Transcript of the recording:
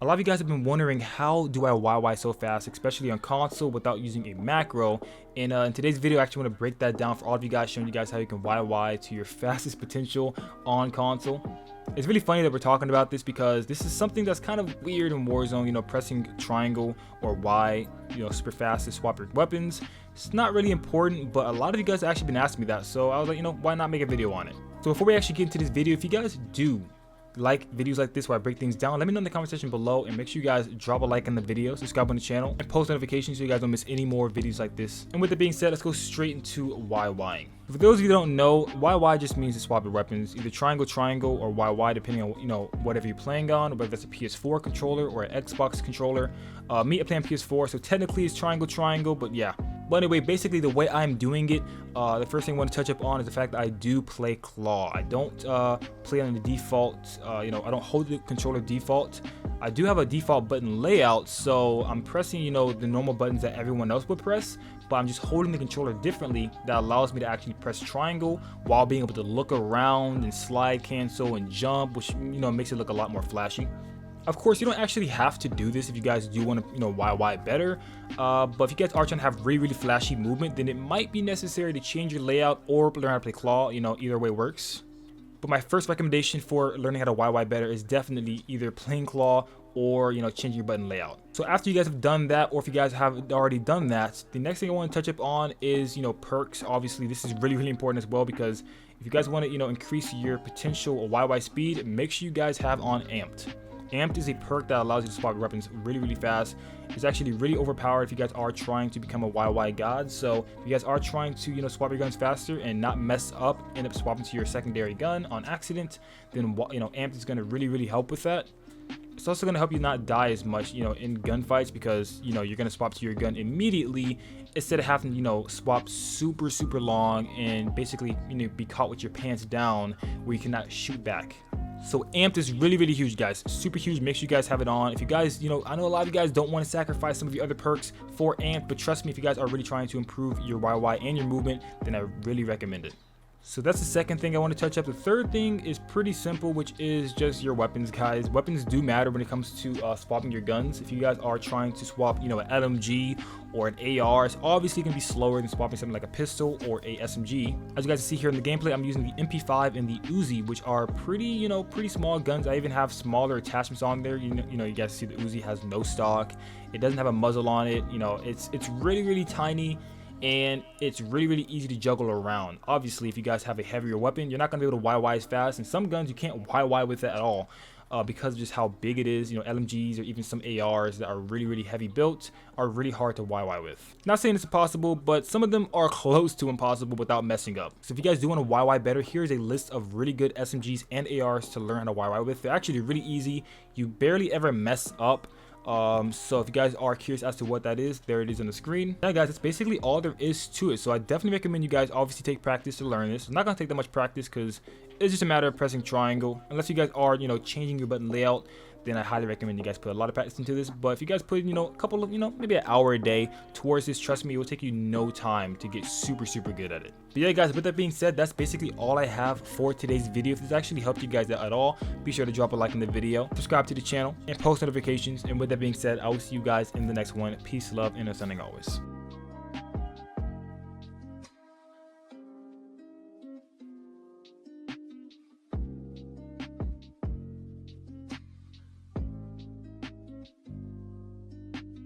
A lot of you guys have been wondering, how do I YY so fast, especially on console without using a macro? And in today's video, I actually want to break that down for all of you guys, showing you guys how you can YY to your fastest potential on console. It's really funny that we're talking about this because this is something that's kind of weird in Warzone, you know, pressing triangle or Y, you know, super fast to swap your weapons. It's not really important, but a lot of you guys have actually been asking me that, so I was like, you know, why not make a video on it? So before we actually get into this video, if you guys do like videos like this where I break things down, let me know in the comment section below, and make sure you guys drop a like on the video, subscribe on the channel, and post notifications so you guys don't miss any more videos like this. And with that being said, let's go straight into YYing. For those of you who don't know, YY just means to swap your weapons, either triangle or YY, depending on, you know, whatever you're playing on, whether that's a PS4 controller or an Xbox controller. Me, I play on PS4, so technically it's triangle, but yeah. But anyway, basically the way I'm doing it, the first thing I want to touch up on is the fact that I do play claw. I don't play on the default, you know, I don't hold the controller default. I do have a default button layout, so I'm pressing, you know, the normal buttons that everyone else would press, but I'm just holding the controller differently. That allows me to actually press triangle while being able to look around and slide cancel and jump, which, you know, makes it look a lot more flashy. Of course, you don't actually have to do this if you guys do want to, you know, YY better. But if you guys are trying to have really flashy movement, then it might be necessary to change your layout or learn how to play claw. You know, either way works. But my first recommendation for learning how to YY better is definitely either playing claw or, you know, changing your button layout. So after you guys have done that, or if you guys have already done that, the next thing I want to touch up on is, you know, perks. Obviously, this is really important as well, because if you guys want to, you know, increase your potential YY speed, make sure you guys have on amped. Amped is a perk that allows you to swap your weapons really fast. It's actually really overpowered if you guys are trying to become a YY god. So if you guys are trying to, you know, swap your guns faster and not mess up, end up swapping to your secondary gun on accident, then, you know, amped is going to really help with that. It's also going to help you not die as much, you know, in gunfights, because, you know, you're going to swap to your gun immediately instead of having, you know, swap super long and basically, you know, be caught with your pants down where you cannot shoot back. So amped is really huge, guys. Super huge. Make sure you guys have it on. If you guys, you know, I know a lot of you guys don't want to sacrifice some of your other perks for amped, but trust me, if you guys are really trying to improve your YY and your movement, then I really recommend it. So that's the second thing I want to touch up. The third thing is pretty simple, which is just your weapons, guys. Weapons do matter when it comes to swapping your guns. If you guys are trying to swap, you know, an LMG or an AR, it's obviously going to be slower than swapping something like a pistol or a SMG. As you guys see here in the gameplay, I'm using the MP5 and the Uzi, which are pretty, you know, pretty small guns. I even have smaller attachments on there. You know, you guys see the Uzi has no stock. It doesn't have a muzzle on it. You know, it's really tiny. And it's really easy to juggle around. Obviously, if you guys have a heavier weapon, you're not going to be able to YY as fast, and some guns you can't YY with it at all because of just how big it is. You know, LMGs or even some ARs that are really heavy built are really hard to YY with. Not saying it's impossible, but some of them are close to impossible without messing up. So if you guys do want to YY better, here's a list of really good SMGs and ARs to learn how to YY with. They're actually really easy. You barely ever mess up. So if you guys are curious as to what that is, there it is on the screen. Now guys, that's basically all there is to it. So I definitely recommend you guys obviously take practice to learn this. It's not going to take that much practice because it's just a matter of pressing triangle. Unless you guys are, you know, changing your button layout, then I highly recommend you guys put a lot of practice into this. But if you guys put, you know, a couple of, you know, maybe an hour a day towards this, trust me, it will take you no time to get super good at it. But yeah, guys, with that being said, that's basically all I have for today's video. If this actually helped you guys out at all, be sure to drop a like in the video, subscribe to the channel, and post notifications. And with that being said, I will see you guys in the next one. Peace, love, and understanding always.